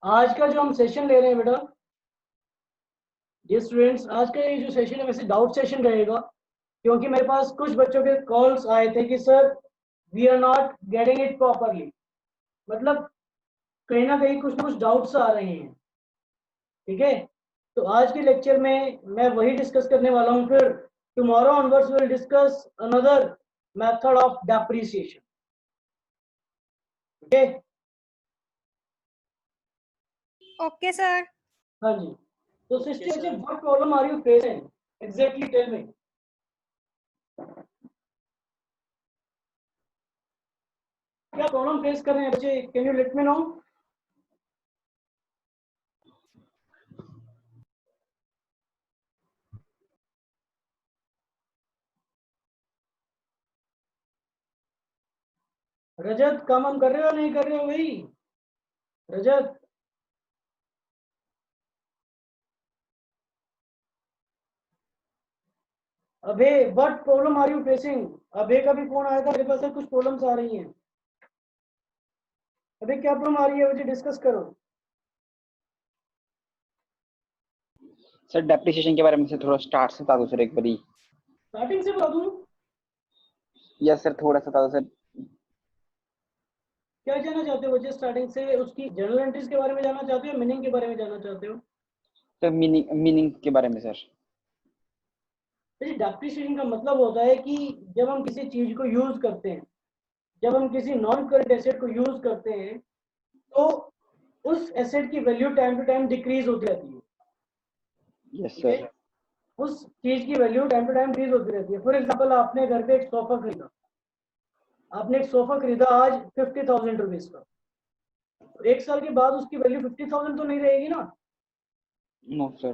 आज का जो हम सेशन ले रहे हैं बेटा, ये स्टूडेंट्स, आज का ये जो सेशन है वैसे डाउट सेशन रहेगा, क्योंकि मेरे पास कुछ बच्चों के कॉल्स आए थे कि sir we are not getting it properly, मतलब कहीं ना कहीं कुछ ना कुछ डाउट्स आ रहे हैं। ठीक है, तो आज के लेक्चर में मैं वही डिस्कस करने वाला हूँ। फिर tomorrow onwards will discuss another method of depreciation. Okay, okay sir. हाँ जी। तो sister ji, what problem are you facing exactly, tell me. क्या प्रॉब्लम फेस कर रहे हैं बच्चे, can you let me know. Rajat, काम हम कर रहे हो नहीं कर रहे हो भाई? रजत, अबे what problem are you facing? अबे का भी फोन आया था मेरे पास, कुछ प्रॉब्लम्स आ रही हैं। अबे क्या प्रॉब्लम आ रही है, मुझे डिस्कस करो। सर डेप्रिसिएशन के बारे में से थोड़ा स्टार्ट से बता दो सर एक बारी। स्टार्टिंग से बता दूं? यस सर, थोड़ा सा बता दो सर। क्या जानना चाहते हो बच्चे स्टार्टिंग से? उसकी जर्नल एंट्रीज के बारे में जानना चाहते हो, मीनिंग के बारे में जानना चाहते हो? सर मीनिंग के बारे में सर। देखिए, डेप्रिसिएशन का मतलब होता है कि जब हम किसी चीज को यूज करते हैं, जब हम किसी नॉन करंट एसेट को यूज करते हैं, तो उस एसेट की value time to time decrease होती रहती है। यस ठीक है, सर। उस चीज की value time to time decrease होती रहती है। फॉर एग्जाम्पल, आपने घर पे एक सोफा खरीदा, आपने एक सोफा खरीदा आज 50,000 रुपीज का, तो एक साल के बाद उसकी वैल्यू 50,000 तो नहीं रहेगी ना, नो सर।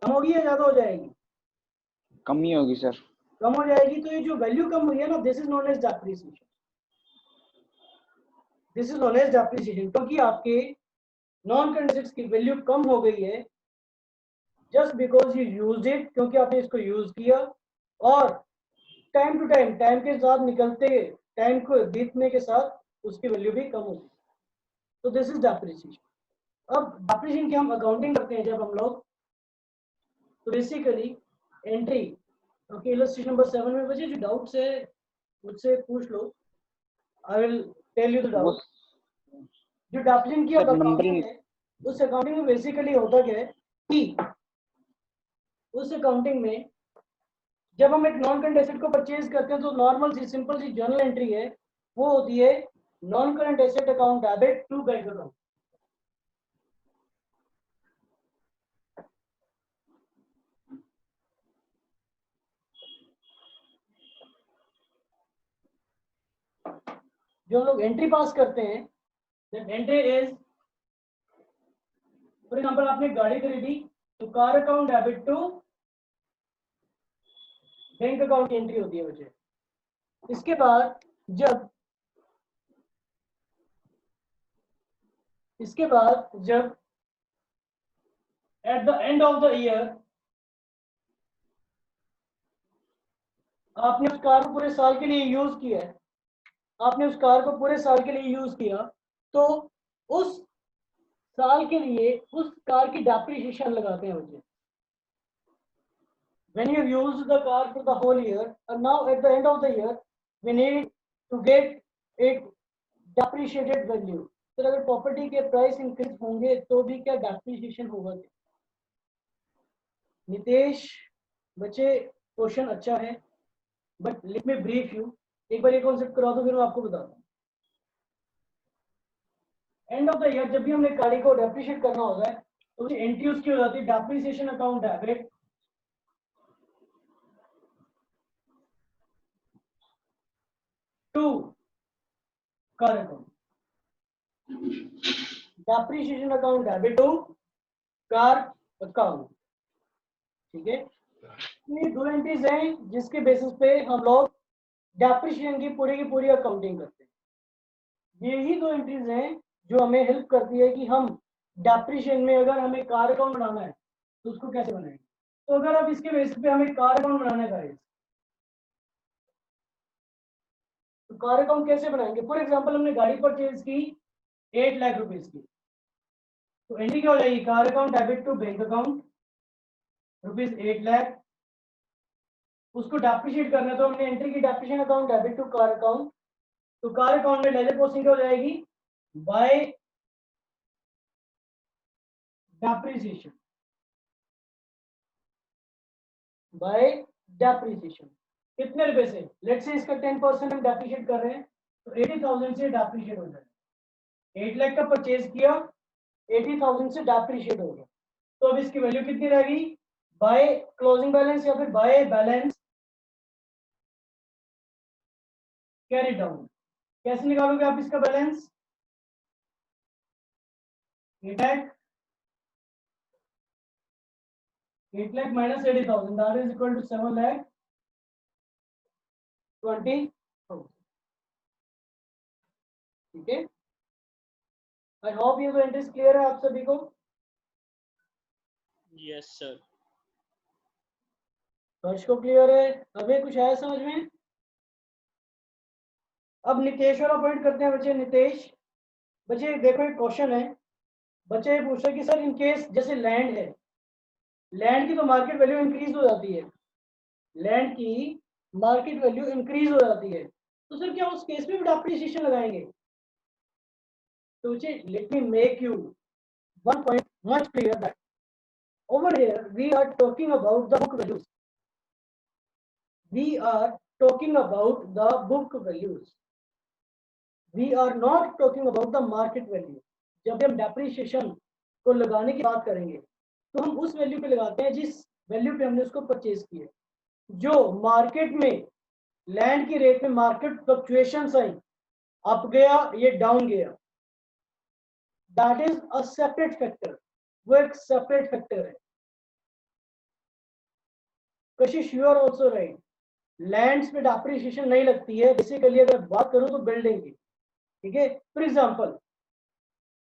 कम होगी या ज्यादा हो जाएगी? कम ही होगी सर। कम हो जाएगी। तो ये जो वैल्यू कम हुई है ना, this is known as depreciation. This is known as depreciation, क्योंकि आपके नॉन करंट एसेट्स की वैल्यू कम हो गई है just because you use it, क्योंकि आपने इसको यूज किया, और टाइम टू टाइम, टाइम के साथ निकलते, टाइम को बीतने के साथ उसकी वैल्यू भी कम होगी। तो दिस इज डेप्रिसिएशन। अब डेप्रिसिएशन की हम अकाउंटिंग करते हैं जब हम लोग, तो basically entry, okay, illustration number 7 में बचे जो डाउट्स है मुझसे पूछ लो, I will tell you the वो डाउट। जो डेप्रिसिएशन की अब सर अकाउंटिंग नंबरिंग। है, उस अकाउंटिंग में बेसिकली होता क्या है कि उस अकाउंटिंग में जब हम एक नॉन करंट एसेट को परचेज करते हैं, तो नॉर्मल सी सिंपल सी जर्नल एंट्री है, वो होती है non current asset account debit to bank account. जो हम लोग एंट्री पास करते हैं, that entry is, for example आपने गाड़ी खरीदी, तो car account debit to bank account की एंट्री होती है मुझे। इसके बाद जब जब at the end of the year आपने उस कार को पूरे साल के लिए यूज किया है, आपने उस कार को पूरे साल के लिए यूज किया, तो उस साल के लिए उस कार की डेप्रिसिएशन लगाते हैं मुझे। when you use the car for the whole year, and now at the end of the year we need to get एक depreciated value। तो अगर प्रॉपर्टी के प्राइस इंक्रीज होंगे तो भी क्या डेप्रिसिएशन होगा क्या? नितेश, बच्चे क्वेश्चन अच्छा है, but let me brief you. एक बार ये कॉन्सेप्ट करा दो, फिर मैं आपको बताता हूँ। एंड ऑफ द ईयर जब भी हमने गाड़ी को डेप्रिशिएट करना होता है, तो एंट्री उसकी हो जाती है depreciation account debit to car account, depreciation account debit to car account. ठीक है, ये दो एंट्रीज हैं जिसके बेसिस पे हम लोग डेप्रिसिएशन की पूरी अकाउंटिंग करते हैं। यही दो एंट्रीज हैं जो हमें हेल्प करती है कि हम डेप्रिसिएशन में अगर हमें कार अकाउंट बनाना है तो उसको कैसे बनाएंगे। तो अगर अब इसके बेसिस पे हमें कार अकाउंट बनाना है, तो कार अकाउंट कैसे बनाएंगे? फॉर एग्जांपल हमने गाड़ी परचेज की 8 लाख रुपीज की, तो एंट्री क्या हो जाएगी, car account debit to bank account ₹8 lakh, उसको डेप्रिशिएट करना है तो हमने एंट्री की depreciation account debit to car account, तो कार अकाउंट में लेजर पोस्टिंग क्या हो जाएगी, बाय डेप्रिसिएशन, बाय डेप्रिसिएशन कितने रुपए से, लेट्स से इसका 10% हम डेप्रिशिएट कर रहे हैं तो 80,000 से डेप्रिशिएट हो जाएगा। 8 लाख का परचेज किया, 80,000 से डेप्रिशिएट हो गया, तो अब इसकी वैल्यू कितनी रहेगी, बाय क्लोजिंग बैलेंस या फिर बाय बैलेंस कैरी डाउन। कैसे निकालोगे आप इसका balance, 8 lakh minus 80,000, that is equal to 7,20,000। ठीक है, आई होप ये एंट्रीज क्लियर है आप सभी को। Yes sir. हर्ष को क्लियर है, अभी कुछ आया समझ में। अब नितेश वाला पॉइंट करते हैं बच्चे। नितेश, बच्चे देखो एक क्वेश्चन है, बच्चे ये पूछ रहे कि सर इन केस जैसे लैंड है, लैंड की तो मार्केट वैल्यू इंक्रीज हो जाती है, लैंड की मार्केट वैल्यू इंक्रीज हो जाती है, तो सर क्या उस केस में भी डेप्रिसिएशन लगाएंगे। तो बच्चे let me make you one point much clear that over here we are talking about the book values. We are talking about the book values. We are not talking about the market value. जब हम depreciation को लगाने की बात करेंगे तो हम उस वैल्यू पे लगाते हैं जिस वैल्यू पे हमने उसको परचेज किया। जो मार्केट में लैंड की रेट में मार्केट फ्लक्चुएशंस आई, अप गया ये डाउन गया, that is a separate factor, वो एक सेपरेट फैक्टर है। Kashish you are also right, lands पे डेप्रिसिएशन नहीं लगती है बेसिकली। अगर बात करूं तो बिल्डिंग की, ठीक है, फॉर एग्जांपल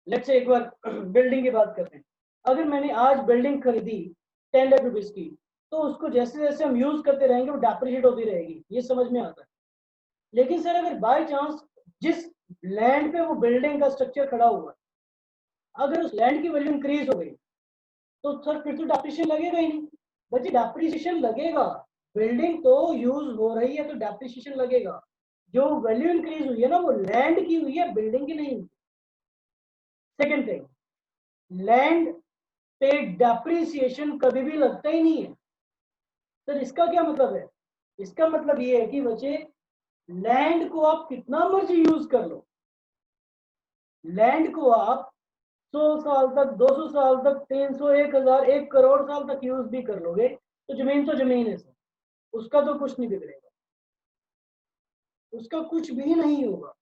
लेट्स से एक बार बिल्डिंग की बात करते हैं। अगर मैंने आज बिल्डिंग खरीदी 10 लाख रुपीज की, तो उसको जैसे जैसे हम यूज करते रहेंगे वो डेप्रिशिएट होती रहेगी, ये समझ में आता है। लेकिन सर अगर बाय चांस जिस लैंड पे वो बिल्डिंग का स्ट्रक्चर खड़ा हुआ, अगर उस लैंड की वैल्यू इंक्रीज हो गई तो सर फिर तो डेप्रिसिएशन लगेगा ही नहीं। बच्चे डेप्रिसिएशन लगेगा, बिल्डिंग तो यूज हो रही है तो डेप्रिसिएशन लगेगा। जो वैल्यू इंक्रीज हुई है ना वो लैंड की हुई है, बिल्डिंग की नहीं हुई। सेकेंड थिंग, लैंड पे डेप्रिसिएशन कभी भी लगता ही नहीं है। सर इसका क्या मतलब है, इसका मतलब ये है कि बच्चे लैंड को आप कितना मर्जी यूज कर लो, लैंड को आप 100 साल तक, 200 साल तक, 300, 1000, 1 करोड़ साल तक यूज भी कर लोगे तो जमीन है सर, उसका तो कुछ नहीं बिगड़ेगा, उसका कुछ भी नहीं होगा।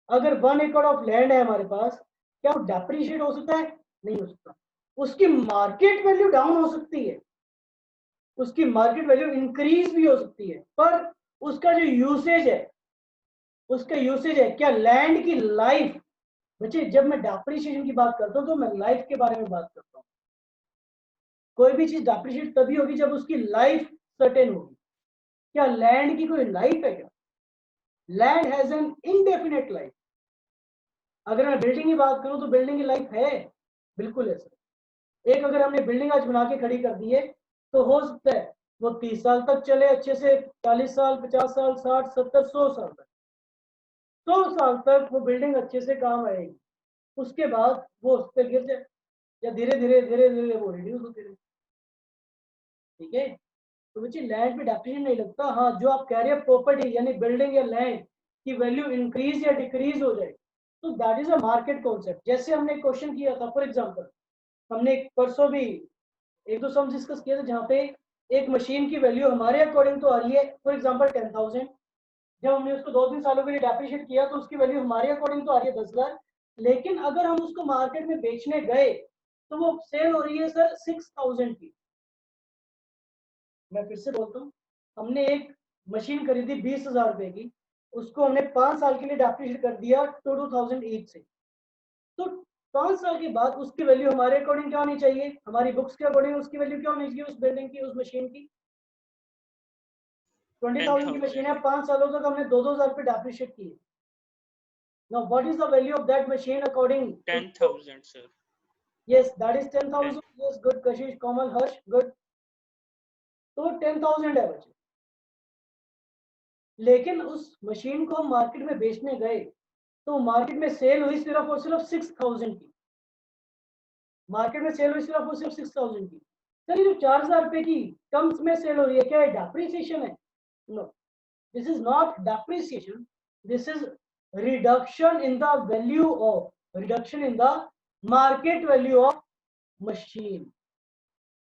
अगर 1 एकड़ ऑफ लैंड है हमारे पास, क्या वो डेप्रिशिएट हो सकता है, नहीं हो सकता। उसकी मार्केट वैल्यू डाउन हो सकती है, उसकी मार्केट वैल्यू इंक्रीज भी हो सकती है, पर उसका जो यूसेज है, उसका यूसेज है क्या, लैंड की लाइफ। बच्चे जब मैं डेप्रिसिएशन की बात करता हूँ तो मैं लाइफ के बारे में बात करता हूँ। कोई भी चीज डेप्रिशिएट तभी होगी जब उसकी लाइफ सर्टेन होगी। क्या लैंड की कोई लाइफ है क्या, land has an indefinite life. अगर मैं बिल्डिंग की बात करूं तो बिल्डिंग की लाइफ है, बिल्कुल है सर। एक अगर हमने बिल्डिंग आज बना के खड़ी कर दी है तो हो सकता है वो 30 साल तक चले अच्छे से, 40 साल, 50 साल, 60, 70, 100 साल तक, 100 साल तक वो बिल्डिंग अच्छे से काम आएगी। उसके बाद वो उस पर गिर जाए या धीरे धीरे वो रिड्यूस होती रहे। ठीक है, तो बच्चे लैंड पे डेप्रिसिएशन नहीं लगता। हाँ, जो आप कह रहे हैं प्रॉपर्टी यानी बिल्डिंग या लैंड की वैल्यू इंक्रीज या डिक्रीज हो जाए तो that is a market concept. जैसे हमने क्वेश्चन किया था, फॉर एग्जांपल हमने परसों भी एक दो सम्स डिस्कस किए थे जहाँ पे एक मशीन की वैल्यू हमारे अकॉर्डिंग तो आ रही है, फॉर एग्जांपल 10,000। जब हमने उसको 2-3 सालों के लिए डेप्रिशिएट किया तो उसकी वैल्यू हमारे अकॉर्डिंग तो आ रही है 10,000, लेकिन अगर हम उसको मार्केट में बेचने गए तो वो सेल हो रही है सर 6,000 की। मैं फिर से बोलता हूँ, हमने एक मशीन खरीदी 20,000 रुपए की, उसको हमने 5 साल के लिए डेप्रिशिएट कर दिया 2,000 ईच से, तो 5 साल के बाद उसकी वैल्यू हमारे अकॉर्डिंग क्या होनी चाहिए, हमारी बुक्स के अकॉर्डिंग उसकी वैल्यू क्या होनी चाहिए उस बिल्डिंग की, उस मशीन की। 20,000 की मशीन है, 5 सालों तक हमने 2,000 रुपए डेप्रिशिएट किए, Now what is the value of that machine according to 10,000, sir. Yes, that is 10,000. Yes, good. Kashish, Kamal, Harsh, good. तो 10,000 है बच्चे, लेकिन उस मशीन को हम मार्केट में बेचने गए तो मार्केट में सेल हुई सिर्फ और सिर्फ 6,000 की। मार्केट में सेल हुई सिर्फ और सिर्फ 6,000 की। सर ये जो 4,000 रुपए की टर्म्स में सेल हो रही है, क्या है डेप्रिसिएशन है? No, this is not depreciation, this is reduction in the value of, reduction in the market value of machine.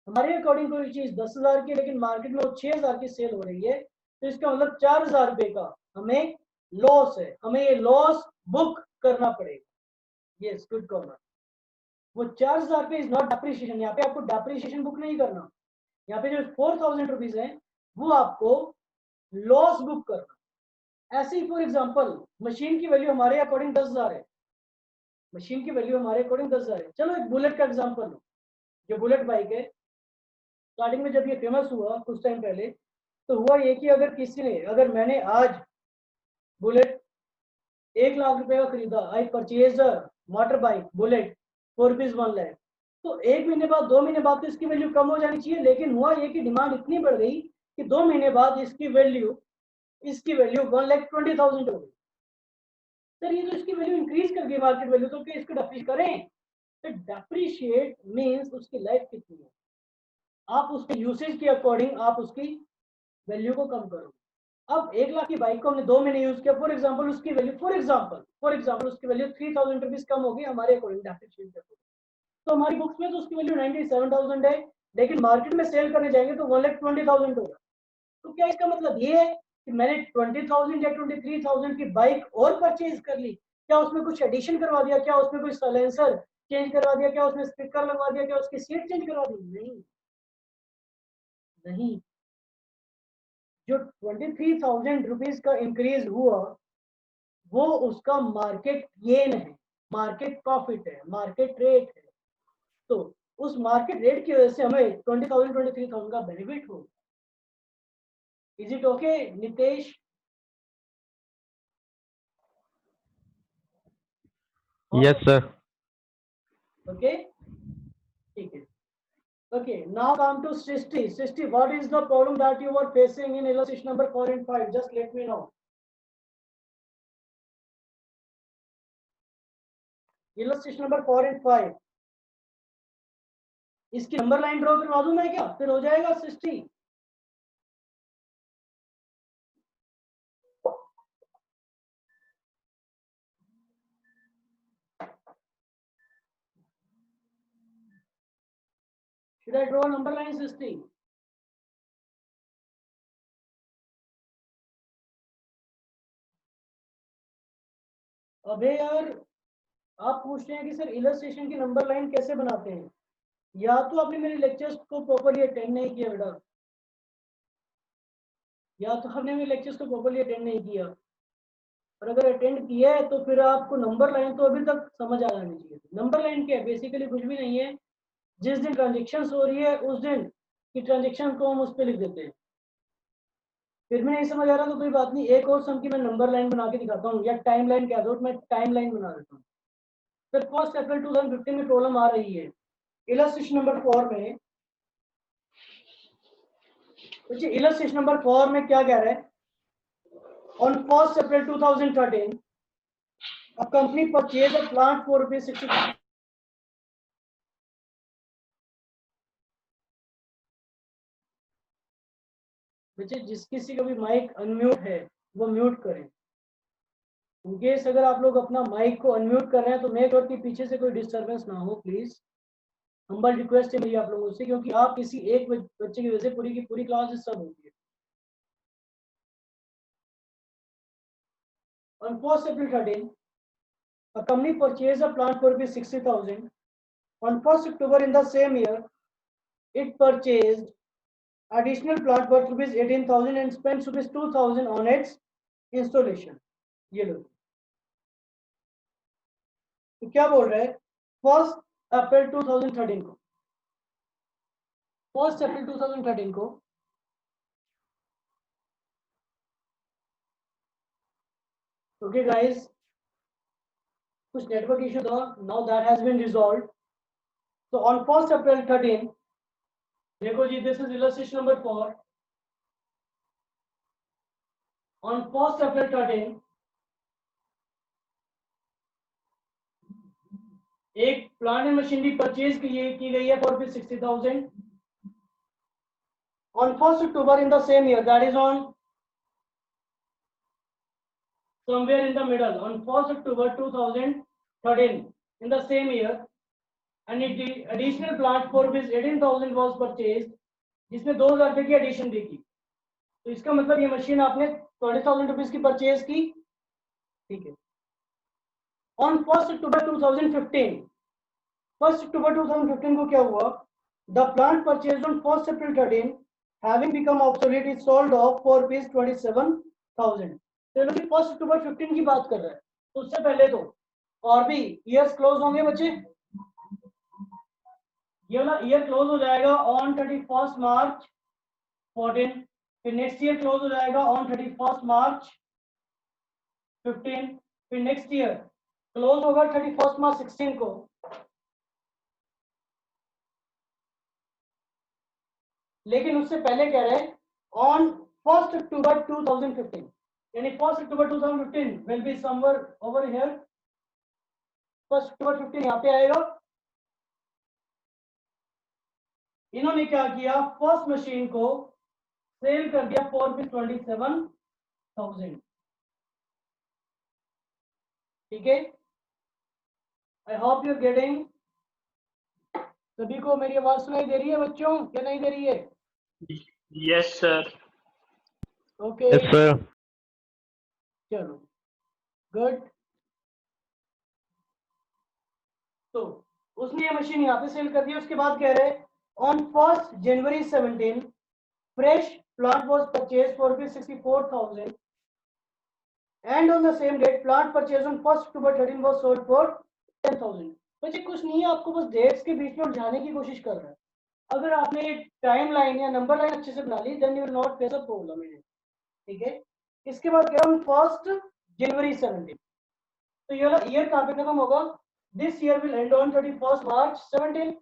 हमारे अकॉर्डिंग कोई चीज 10,000 की लेकिन मार्केट में वो 6,000 की सेल हो रही है, तो इसका मतलब 4,000 रुपए का हमें लॉस है, हमें ये लॉस बुक करना पड़ेगा। Yes, good common. वो 4,000 रुपए इज नॉट डेप्रिसिएशन, यहाँ पे आपको डेप्रिसिएशन बुक नहीं करना, यहाँ पे जो 4,000 रुपीज है वो आपको लॉस बुक करना। ऐसे ही फॉर एग्जाम्पल मशीन की वैल्यू हमारे अकॉर्डिंग 10,000 है, मशीन की वैल्यू हमारे अकॉर्डिंग 10,000 है। चलो एक बुलेट का एग्जाम्पल लो, जो बुलेट बाइक है, स्टार्टिंग में जब ये फेमस हुआ कुछ टाइम पहले, तो हुआ ये कि अगर किसी ने, अगर मैंने आज बुलेट 1,00,000 रुपए का खरीदा, I purchase motor bike bullet for rupees 1,00,000, तो 1 महीने बाद 2 महीने बाद तो इसकी वैल्यू कम हो जानी चाहिए, लेकिन हुआ ये कि डिमांड इतनी बढ़ गई कि 2 महीने बाद इसकी वैल्यू 1,20,000 हो गई। सर ये तो इसकी वैल्यू इंक्रीज कर गई मार्केट वैल्यू, तो क्या इसको डेप्रिशिएट करें? तो डेप्रिशिएट मींस उसकी लाइफ कितनी है, आप उसके यूसेज के अकॉर्डिंग आप उसकी वैल्यू को कम करो। अब 1,00,000 की बाइक को हमने 2 महीने यूज किया, फॉर एग्जांपल उसकी वैल्यू उसकी वैल्यू 3,000 रुपीज कम होगी हमारे अकॉर्डिंग डेप्रिशिएट के अकॉर्डिंग। तो हमारी बुक्स में तो उसकी वैल्यू 97,000 है, लेकिन मार्केट में सेल करने जाएंगे तो 1,20,000 होगा। तो क्या इसका मतलब ये है कि मैंने 20,000 या 23,000 की बाइक और परचेज कर ली? क्या उसमें कुछ एडिशन करवा दिया? क्या उसमें कोई साइलेंसर चेंज करवा दिया? क्या उसमें स्पीकर लगवा दिया? क्या उसकी सीट चेंज करवा दी? नहीं नहीं, जो 23,000 रुपीज का इंक्रीज हुआ वो उसका मार्केट गेन है, मार्केट प्रॉफिट है, मार्केट रेट है। तो उस मार्केट रेट की वजह से हमें 20,000 23,000 का बेनिफिट होगा। Is it okay Nitesh? Yes, sir. Okay, ठीक है। Okay, now come to Srishti. Srishti, what is the problem that you were facing in illustration number 4 and 5? Just let me know. Illustration number 4 and 5. इसकी number line draw करवा दूं मैं क्या? फिर हो जाएगा सृष्टि? Should I draw a number line, सृष्टि? अबे यार, आप पूछते हैं कि सर इलस्ट्रेशन की नंबर लाइन कैसे बनाते हैं? या तो आपने मेरे लेक्चर्स को प्रॉपर्ली अटेंड नहीं किया बेटा, या तो आपने मेरे लेक्चर्स को प्रॉपर्ली अटेंड नहीं किया, और अगर अटेंड किया है तो फिर आपको नंबर लाइन तो अभी तक समझ आ जानी चाहिए। नंबर लाइन क्या है? बेसिकली कुछ भी नहीं है, जिस दिन ट्रांजेक्शन हो रही है उस दिन की ट्रांजेक्शन को हम उस पर लिख देते हैं। फिर भी नहीं समझ आ रहा तो कोई बात नहीं, एक और सम की मैं नंबर लाइन बना के दिखाता हूँ, या टाइम लाइन कह दो, मैं टाइम लाइन बना देता हूँ। फिर 1 अप्रैल 2015 में प्रॉब्लम आ रही है इलस्ट्रेशन नंबर 4 में। इलस्ट्रेशन नंबर 4 में क्या कह रहा है? On 1 April 2013, a company purchased a plant for ₹60. बच्चे जिस किसी का भी माइक अनम्यूट है वो म्यूट करें। इनकेस अगर आप लोग अपना माइक को अनम्यूट कर रहे हैं तो मेक श्योर कि पीछे से कोई डिस्टरबेंस ना हो प्लीज। हम्बल रिक्वेस्ट है मेरी आप लोगों से, क्योंकि आप किसी एक बच्चे की वजह से पूरी की पूरी क्लास डिस्टर्ब होती है। On 1 April 13, a company purchased a plant for ₹60,000. On 1 October in the same year, it purchased additional plant worth ₹18,000 and spent ₹2,000 on its installation. ये लो, तो क्या बोल रहा है? 1 अप्रैल 2013 को, 1 अप्रैल 2013 को ओके गाइस, कुछ नेटवर्क इशू था, now that has been resolved. तो ऑन 1st April 13, देखो जी, this is illustration number 4। On 1st April 13 एक प्लांट एंड मशीनरी परचेज की गई है for 60,000। On 1st October in the same year, that is on somewhere in the middle, on 1st October 2013 in the same year, an additional plant for which 18,000 was purchased, जिसमें 2,000 रुपए की addition दी की। तो इसका मतलब ये मशीन आपने 20,000 rupees की परचेज की, ठीक है। On 1st October 2015, 1st October 2015 को क्या हुआ? The plant purchase on 1st April 13 having become obsolete is sold off for rupees 27,000। तो ये 1st October 15 की बात कर रहा है, तो उससे पहले तो और भी ईयर्स क्लोज होंगे बच्चे। ये वाला ईयर क्लोज हो जाएगा ऑन 31st March 14, फिर नेक्स्ट ईयर क्लोज हो जाएगा ऑन 31st March 15, फिर नेक्स्ट ईयर क्लोज होगा 31st March 16 को। लेकिन उससे पहले कह रहे हैं ऑन 1st October 2015, यानी 1st October 2015 will be somewhere over here. 1st October 15 यहाँ पे आएगा। इन्होंने क्या किया, फर्स्ट मशीन को सेल कर दिया फॉर 27,000, ठीक है। I hope you are getting. सभी को मेरी आवाज सुनाई दे रही है बच्चों, क्या नहीं दे रही है? Yes sir. Okay Yes, sir. चलो गुड। तो उसने ये मशीन यहाँ पे सेल कर दी। उसके बाद कह रहे on 1st January 17 fresh plant was purchase for 64,000 and on the same date plant purchase on 1st October 13 was sold for 10,000। बच्चे कुछ नहीं है, आपको बस डेट्स के बीच में उलझाने की कोशिश कर रहा है। अगर आपने टाइम लाइन या नंबर लाइन अच्छे से बना ली then you will not face a problem in it, ठीक है। इसके बाद कह रहा हूँ 1st January 17, तो ये वाला ईयर कहाँ पे खत्म होगा? This year will and on 31st March 17।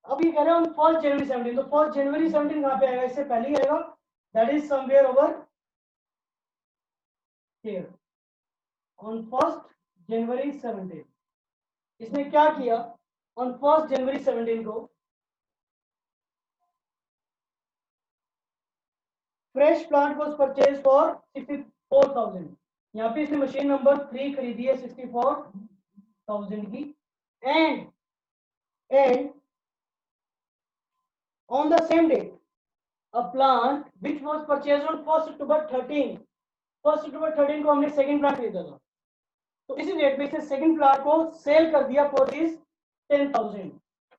अब ये कह रहे हैं ऑन 1st January 17, तो 1st January 17 कहाँ पे आएगा? इससे पहले ही आएगा, that is somewhere over here on 1st January 17। इसने क्या किया ऑन 1st January 17 को? Fresh plant was purchase for 64,000। यहाँ पे इसने मशीन नंबर 3 खरीदी है 64,000 की। And on the same date a plant which was purchase on 1st October 13, 1st October 13 को हमने सेकंड प्लांट खरीदा था, तो इसी डेट पे इसने सेकंड प्लांट को सेल कर दिया फॉर दिस 10,000।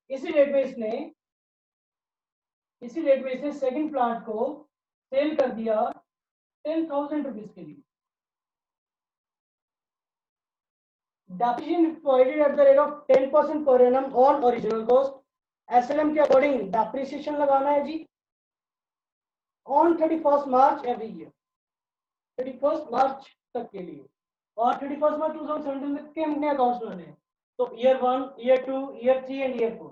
इसी डेट पे इसने सेकंड प्लांट को सेल कर दिया 10,000 रुपीज के लिए। Depreciation provided at the rate of 10% per annum on original cost। SLM के अकॉर्डिंग डेप्रिसिएशन लगाना है जी on 31st March every year, 31st March तक के लिए। और 31st March 2017 तक के हमने अकाउंट्स बनाने हैं, तो year 1, year 2, year 3 and year 4,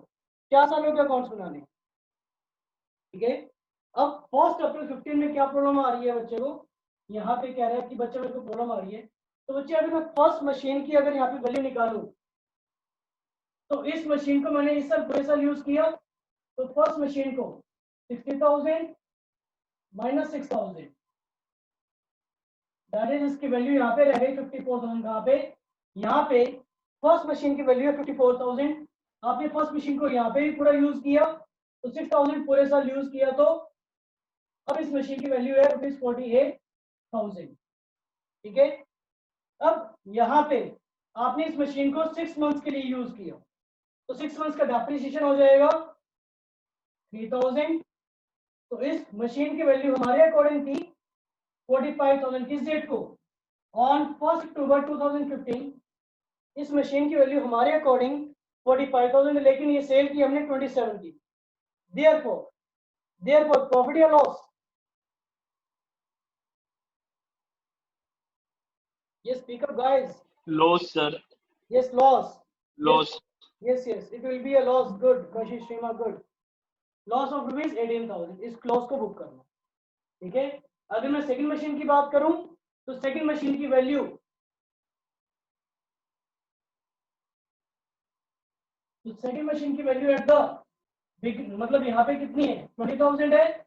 4 सालों के अकाउंट्स बनाने, ठीक है। अब 1st April 15 में क्या प्रॉब्लम आ रही है बच्चे को? यहाँ पे कह रहा है कि बच्चे मेरे को प्रॉब्लम आ रही है। तो बच्चे अगर मैं फर्स्ट मशीन की अगर यहाँ पे वैल्यू निकालूं, तो इस मशीन को मैंने इस साल पूरे साल यूज किया, तो फर्स्ट मशीन को 60,000 माइनस 6,000, दैट इज इसकी वैल्यू यहाँ पे रह गई 54,000। कहाँ पे? यहाँ पे फर्स्ट मशीन की वैल्यू है 54,000। आपने फर्स्ट मशीन को यहाँ पे भी पूरा यूज किया, तो 6,000 पूरे साल यूज किया, तो अब इस मशीन की वैल्यू है ₹48,000, ठीक है। अब यहाँ पे आपने इस मशीन को 6 मंथ्स के लिए यूज किया, तो 6 मंथ्स का डेप्रिसिएशन हो जाएगा 3,000। तो इस मशीन की वैल्यू हमारे अकॉर्डिंग थी 45,000। किस डेट को? ऑन 1st October 2015 इस मशीन की वैल्यू हमारे अकॉर्डिंग 45,000, लेकिन ये सेल की हमने 27 की। देयरफॉर प्रॉफिट या loss? Yes, speak up, guys. Loss, sir. Yes, loss. Loss. Yes, it will be a loss. Good, Kashish Shrima, good. Loss of rupees 18,000. इस क्लॉज को बुक करना, ठीक है। अगर मैं सेकंड मशीन की बात करूं तो सेकंड मशीन की वैल्यू एट द मतलब यहाँ पे कितनी है, 20,000 है।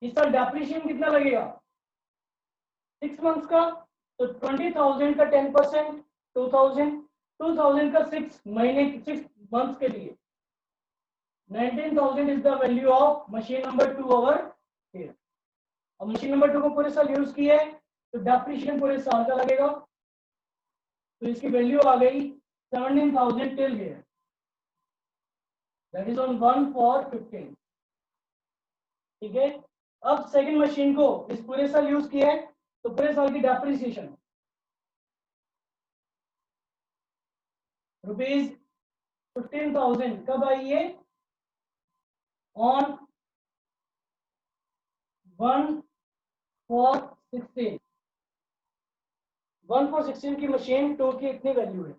इस साल डेप्रिसिएशन कितना लगेगा, 6 मंथ्स का, तो 20,000 का 10%, 2,000 का 6 महीने 6 मंथ्स के लिए 19,000 is the value of machine number 2 over here. अब मशीन नंबर 2 को पूरे साल यूज किया है तो डेप्रिसिएशन पूरे साल का लगेगा, तो इसकी वैल्यू आ गई 17,000 till here, that is on 1/15, ठीक है। अब सेकंड मशीन को इस पूरे साल यूज किया है तो पूरे साल की डेप्रिसिएशन रुपीज 15,000 कब आई है, ऑन 1/16। 1/16 की मशीन 2 की इतनी वैल्यू है।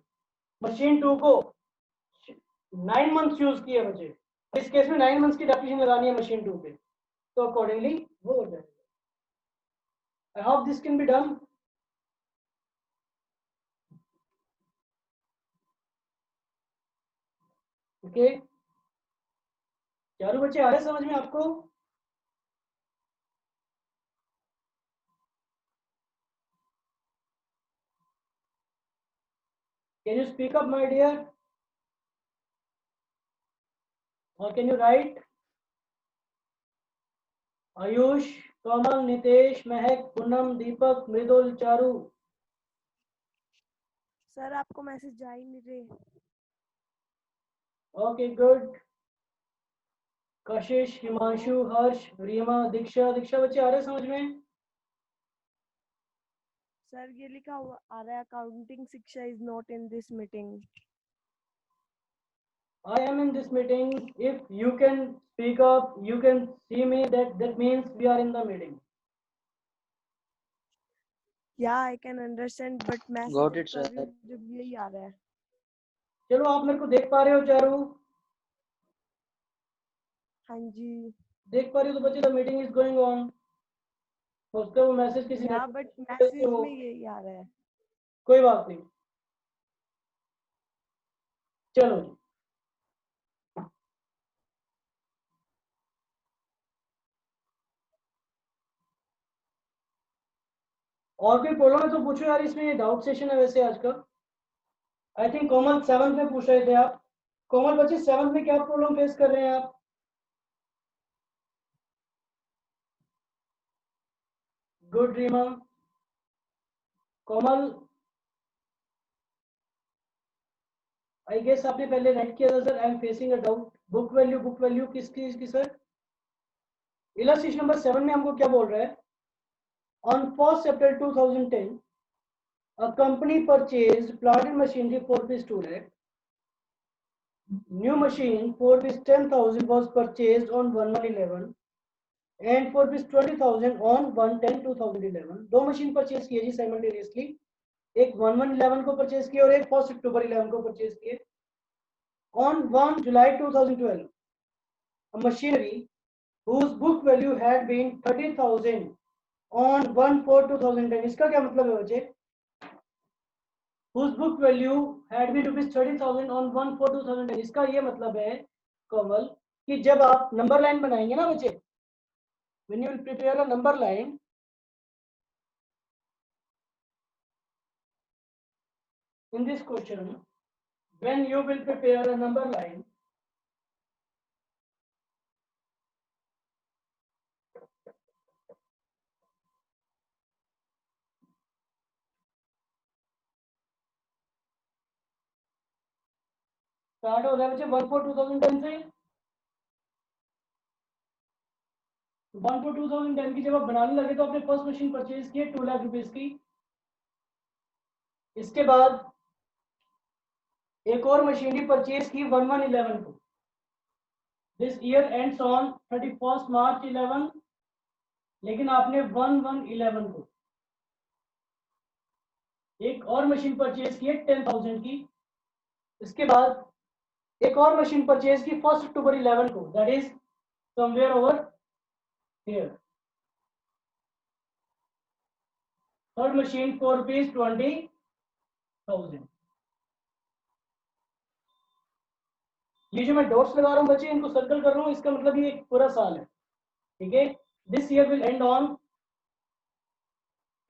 मशीन 2 को 9 मंथ्स यूज किए मुझे, इस केस में 9 मंथ्स की डेप्रिसिएशन लगानी है मशीन 2 पे, तो अकॉर्डिंगली वो हो जाएगा। I hope this can be done. Okay, चारों बच्चे आ रहे समझ में आपको? Can you speak up, my dear? Or can you write? Ayush, Kamal, Nitesh, Mahak, Poonam, Deepak, Mridul, Charu. Sir आपको मैसेज जा ही नहीं रहे। Okay good. कशिश, हिमांशु, हर्ष, रीमा, दीक्षा बच्चे आ रहे समझ में? सर ये लिखा हुआ आ रहा है अकाउंटिंग शिक्षा is not in this meeting. I am in this meeting. If you can speak up, you can see me. That means we are in the meeting. Yeah, I can understand, but message Got it, कर sir. रही हूँ जब यही आ रहा है। चलो आप मेरे को देख पा रहे हो चारू? हाँ जी। देख पा रहे हो तो बच्चे the meeting is going on. उसका वो मैसेज किसी ने, बट मैसेज में यही आ रहा है। कोई बात नहीं, चलो जी। और कोई प्रॉब्लम है तो पूछो यार, इसमें डाउट सेशन है वैसे आज का। आई थिंक कोमल 7th में पूछ रहे थे आप। कोमल बच्चे 7th में क्या प्रॉब्लम फेस कर रहे हैं आप? Good Reema. Komal I guess आपने पहले राइट किया था sir, I am facing a doubt. Book value किस चीज की सर? इलस्ट्रेशन नंबर 7 में हमको क्या बोल रहा है? On 1st April 2010 a company purchased plant and machinery for rupees 2 lakh. New machine for rupees 10,000 was purchased on 1/11 and for rupees 20,000 on 1/10/2011. दो मशीन परचेज किए जी साइमल्टेनियसली, एक 1/11 को परचेज किया और एक 1 October 11 को परचेज किए। On 1 July 2012 a machinery whose book value had been 30,000 on 1/4/2010, इसका क्या मतलब है बच्चे? whose book value had been rupees 30,000 on 1/4/2010, इसका ये मतलब है कमल कि जब आप नंबर लाइन बनाएंगे ना बच्चे, when you will prepare a number line, in this question when you will prepare a number line, start हो रहा है बच्चे 1/4/2010 से। 1/4/2010 की जब आप बनाने लगे तो आपने फर्स्ट मशीन परचेज की 2 लाख रुपीस की। इसके बाद एक और मशीनरी परचेज की 1/11 को। This year ends on 31st March 11, लेकिन आपने 1/11 को एक और मशीन परचेज की है 10,000 की। इसके बाद एक और मशीन परचेज की 1 अक्टूबर 11 को, that is somewhere over here. Third machine for rupees 20,000। ये जो मैं डॉट्स लगा रहा हूँ बच्चे, इनको सर्कल कर रहा हूँ, इसका मतलब ये एक पूरा साल है, ठीक है। This year will and on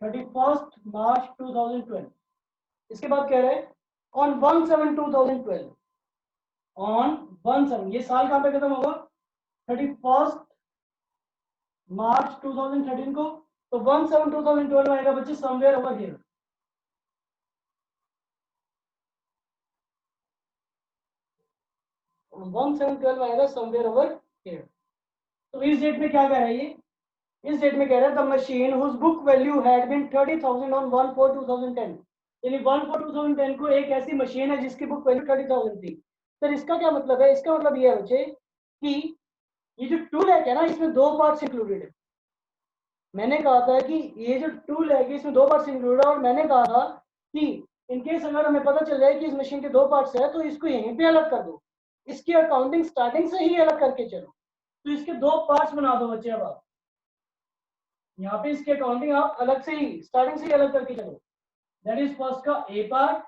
31 मार्च 2012। इसके बाद कह रहे हैं ऑन 1/7/2012, ऑन 1/7, ये साल कहां पे खत्म होगा? 31 मार्च 2013 को। तो 1/7/2012 आएगा बच्चे समवेयर ओवर हियर। वन 7/12 आएगा समवेयर ओवर हियर। तो इस डेट में क्या कह रहा है ये? इस डेट में कह रहा है the machine whose book value had been 30,000 on 1/4/2010। यानी 1/4/2010 को एक ऐसी मशीन है जिसकी बुक वैल्यू 30,000 थी। सर इसका क्या मतलब है? इसका मतलब ये है बच्चे कि ये जो टूल है क्या ना, इसमें दो पार्ट्स इंक्लूडेड है। मैंने कहा था कि ये जो टूल है कि इसमें दो पार्ट्स इंक्लूडेड है, और मैंने कहा था कि इनकेस अगर हमें पता चल जाए कि इस मशीन के दो पार्ट्स है तो इसको यहीं पे अलग कर दो, इसकी अकाउंटिंग स्टार्टिंग से ही अलग करके चलो। तो इसके दो पार्ट्स बना दो बच्चे। अब आप यहाँ पे इसकी अकाउंटिंग आप अलग से ही स्टार्टिंग से ही अलग करके चलो। दैट इज फर्स्ट का ए पार्ट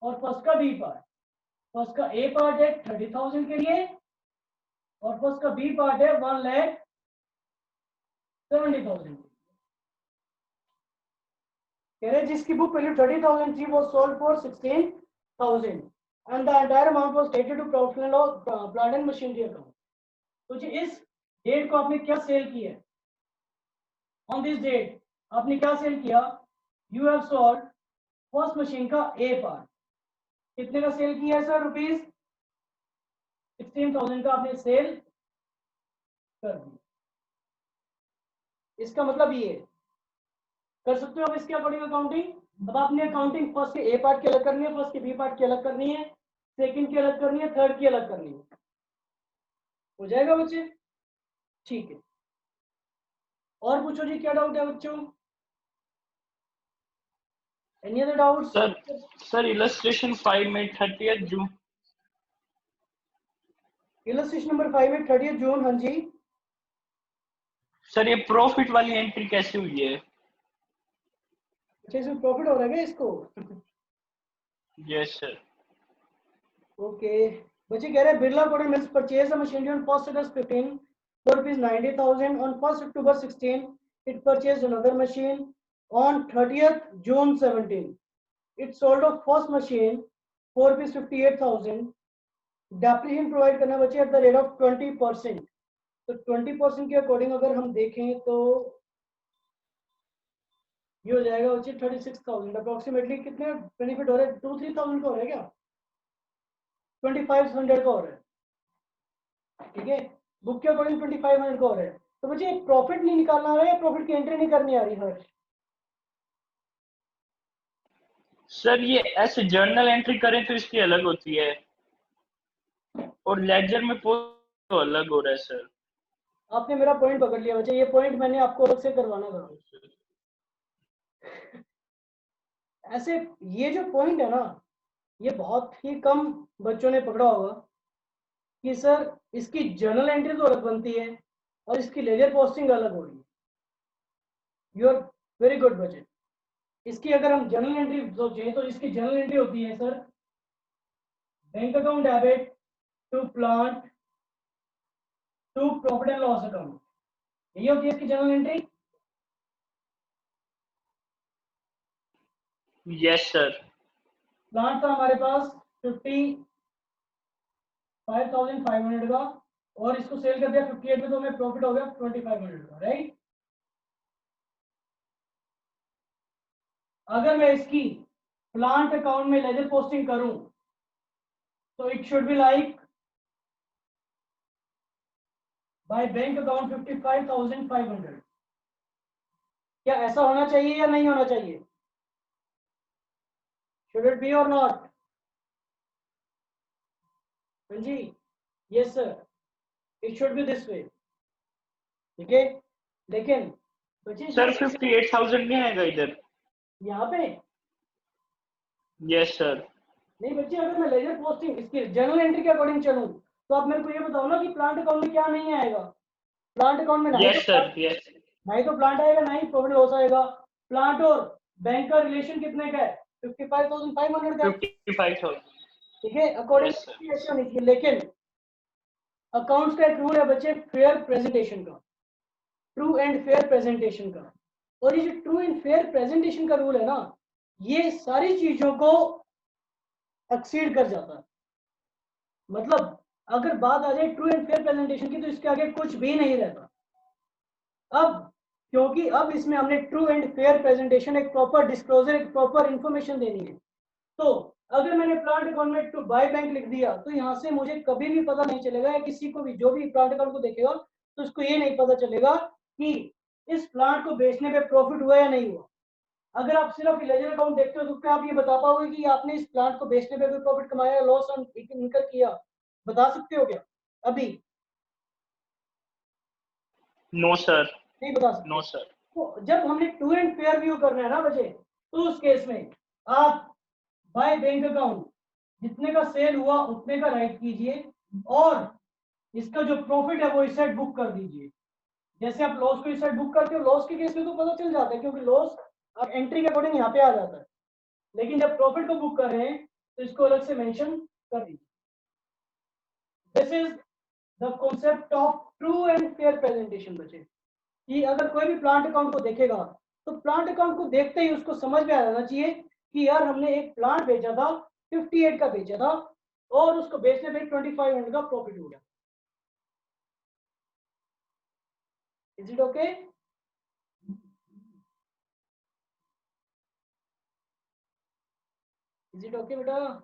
और फर्स्ट का बी पार्ट। फर्स्ट का ए पार्ट है 30,000 के लिए और फर्स्ट का बी पार्ट है 1,70,000। कह रहे जिसकी बुक वैल्यू 30,000 थी वो sold for 16,000 and the entire amount was taken to profit और प्लांट एंड मशीनरी अकाउंट। तो जी इस डेट को आपने क्या सेल किया है? ऑन दिस डेट आपने क्या सेल किया? You have sold first machine का ए पार्ट। कितने का सेल किया है सर? रुपीज 16,000 का आपने सेल कर दिया। इसका मतलब ये कर सकते हो आप इसके अकॉर्डिंग अकाउंटिंग। अब आपने अकाउंटिंग फर्स्ट के ए पार्ट की अलग करनी है, फर्स्ट के बी पार्ट की अलग करनी है, सेकंड की अलग करनी है, थर्ड की अलग करनी है। हो जाएगा बच्चे? ठीक है। और पूछो जी, क्या डाउट है बच्चों? Any other doubts? Sir illustration 5 में 30th जून। इलस्ट्रेशन नंबर 5 में 30 जून। हाँ जी सर ये प्रॉफिट वाली एंट्री कैसे हुई है? अच्छा, इसमें प्रॉफिट हो रहा है क्या इसको? Yes sir. ओके बच्चे कह रहे हैं Birla cotton mills purchase a machinery on 1st August 15 for rupees 90,000. On 1st October 16 it purchased another machine. On 30th June 17 it sold a first machine for rupees 58,000. Depreciation provide करना बच्चे at the rate of 20%। तो 20% के according अगर हम देखें तो ये हो जाएगा बच्चे 36,000। अप्रोक्सीमेटली कितने बेनिफिट हो रहे हैं? 2-3,000 का हो रहा है क्या? 2,500 का हो रहा है, ठीक है। बुक के अकॉर्डिंग 2,500 का हो रहा है। तो मुझे प्रॉफिट नहीं निकालना आ रहा है, प्रॉफिट की एंट्री नहीं करनी आ रही है। सर ये ऐसे जर्नल एंट्री करें तो इसकी अलग होती है और लेजर में तो अलग हो रहा है सर। आपने मेरा पॉइंट पकड़ लिया बच्चे, ये पॉइंट मैंने आपको अलग से करवाना था। ऐसे ये जो पॉइंट है ना, ये बहुत ही कम बच्चों ने पकड़ा होगा कि सर इसकी जर्नल एंट्री तो अलग बनती है और इसकी लेजर पोस्टिंग अलग हो रही है। यू आर वेरी गुड बच्चे। इसकी अगर हम जर्नल एंट्री सोचें तो इसकी जर्नल एंट्री होती है sir bank account debit to plant to profit and loss account, यही होती है इसकी journal entry. Yes sir. Plant था हमारे पास 55,500 का और इसको सेल कर दिया 58 में, तो हमें प्रॉफिट हो गया 2,500 का, राइट। अगर मैं इसकी प्लांट अकाउंट में लेजर पोस्टिंग करूं तो it should be like by bank account 55,500। क्या ऐसा होना चाहिए या नहीं होना चाहिए? शुड इट बी और नॉट? जी yes sir, it should be this way, ठीक है। लेकिन बच्चे सर 58,000 नहीं आएगा इधर? यहाँ पे यस सर। नहीं बच्चे, अगर मैं लेजर पोस्टिंग इसकी जर्नल एंट्री के अकॉर्डिंग चलूं तो आप मेरे को ये बताओ ना कि प्लांट अकाउंट में क्या नहीं आएगा। प्लांट अकाउंट में यस सर। यस नहीं तो प्लांट आएगा, ना ही प्रॉफिट लॉस आएगा। प्लांट और बैंक का रिलेशन कितने का है? 55,500 का। 55,000। ठीक है, अकॉर्डिंग Yes, sir. ऐसे होनी चाहिए। लेकिन अकाउंट्स का एक रूल है बच्चे, फेयर प्रेजेंटेशन का, ट्रू एंड फेयर प्रेजेंटेशन का। और ये जो ट्रू एंड फेयर प्रेजेंटेशन का रूल है ना, ये सारी चीजों को एक्सीड कर जाता है। मतलब अगर बात आ जाए ट्रू एंड फेयर प्रेजेंटेशन की तो इसके आगे कुछ भी नहीं रहता। अब क्योंकि अब इसमें हमने ट्रू एंड फेयर प्रेजेंटेशन, एक प्रॉपर डिस्क्लोजर, एक प्रॉपर इंफॉर्मेशन देनी है। तो अगर मैंने प्लांट अकाउंट में टू बाय बैंक लिख दिया तो यहाँ से मुझे कभी भी पता नहीं चलेगा, या किसी को भी जो भी प्लांट अकाउंट को देखेगा तो उसको ये नहीं पता चलेगा कि इस प्लांट को बेचने पे प्रॉफिट हुआ या नहीं हुआ। अगर आप सिर्फ लेजर अकाउंट देखते हो तो क्या आप ये बता पाओगे कि आपने इस प्लांट को बेचने पे कोई प्रॉफिट कमाया, लॉस इनकर किया? बता सकते हो क्या अभी? No sir. नहीं बता सकते। No sir. तो जब हमने ट्रू एंड फेयर व्यू करना है ना बच्चे, तो उस केस में आप बाय बैंक अकाउंट जितने का सेल हुआ उतने का राइट कीजिए, और इसका जो प्रॉफिट है वो इस साइड बुक कर दीजिए। जैसे आप लॉस को इस साइड बुक करते हो, लॉस के केस में तो पता चल जाता है क्योंकि लॉस आप एंट्री के अकॉर्डिंग यहाँ पे आ जाता है। लेकिन जब प्रॉफिट को बुक कर रहे हैं तो इसको अलग से मेंशन कर दीजिए। This is the concept of true and fair presentation बच्चे, कि अगर कोई भी प्लांट अकाउंट को देखेगा तो प्लांट अकाउंट को देखते ही उसको समझ में आ जाना चाहिए कि यार हमने एक प्लांट बेचा था, 58 का बेचा था, और उसको बेचने पे 2500 का प्रॉफिट हो गया। Is it okay? Is it okay बेटा?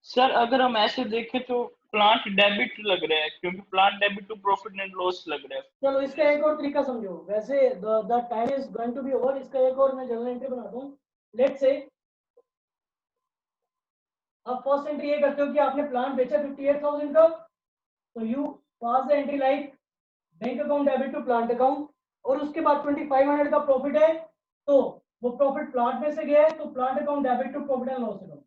सर अगर हम ऐसे देखें तो प्लांट डेबिट लग रहा है, क्योंकि plant debit to profit and loss लग रहा है। चलो इसका एक और तरीका समझो। वैसे the time is going to be over. इसका एक और मैं जर्नल एंट्री बनाता हूँ। लेट्स से अब फर्स्ट एंट्री ये करते हो कि आपने प्लांट बेचा 58,000 का, तो you pass the entry like bank account debit to plant account, और उसके बाद 2500 का प्रॉफिट है, तो वो प्रॉफिट प्लांट में से गया है तो plant account debit to profit and loss account.